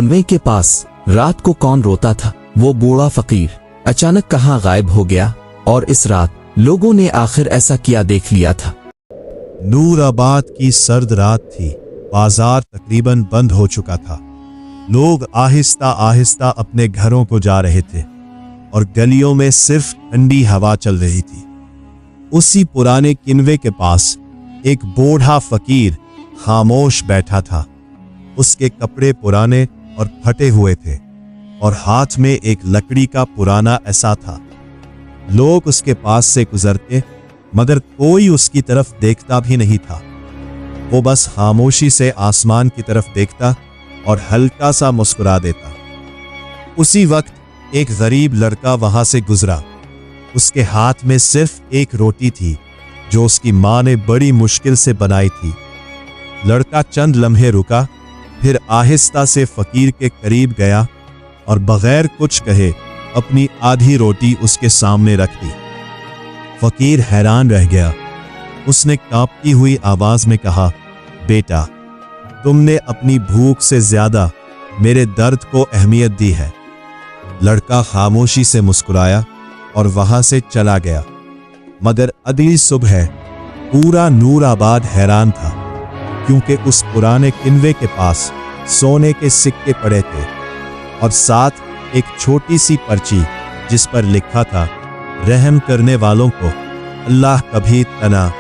कुएं के पास रात को कौन रोता था? वो बूढ़ा फकीर अचानक कहाँ गायब हो गया? और इस रात लोगों ने आखिर ऐसा क्या देख लिया था? नूराबाद की सर्द रात थी। बाजार तकरीबन बंद हो चुका था। लोग आहिस्ता आहिस्ता अपने घरों को जा रहे थे और गलियों में सिर्फ ठंडी हवा चल रही थी। उसी पुराने किनवे के पास एक बूढ़ा फकीर खामोश बैठा था। उसके कपड़े पुराने और फटे हुए थे और हाथ में एक लकड़ी का पुराना ऐसा था। लोग उसके पास से गुजरते मगर कोई उसकी तरफ देखता भी नहीं था। वो बस खामोशी से आसमान की तरफ देखता और हल्का सा मुस्कुरा देता। उसी वक्त एक गरीब लड़का वहां से गुजरा। उसके हाथ में सिर्फ एक रोटी थी जो उसकी मां ने बड़ी मुश्किल से बनाई थी। लड़का चंद लम्हे रुका, फिर आहिस्ता से फकीर के करीब गया और बगैर कुछ कहे अपनी आधी रोटी उसके सामने रख दी। फकीर हैरान रह गया। उसने कांपती हुई आवाज में कहा, बेटा, तुमने अपनी भूख से ज्यादा मेरे दर्द को अहमियत दी है। लड़का खामोशी से मुस्कुराया और वहां से चला गया। मगर अगली सुबह पूरा नूराबाद हैरान था, क्योंकि उस पुराने किनवे के पास सोने के सिक्के पड़े थे और साथ एक छोटी सी पर्ची जिस पर लिखा था, रहम करने वालों को अल्लाह कभी तना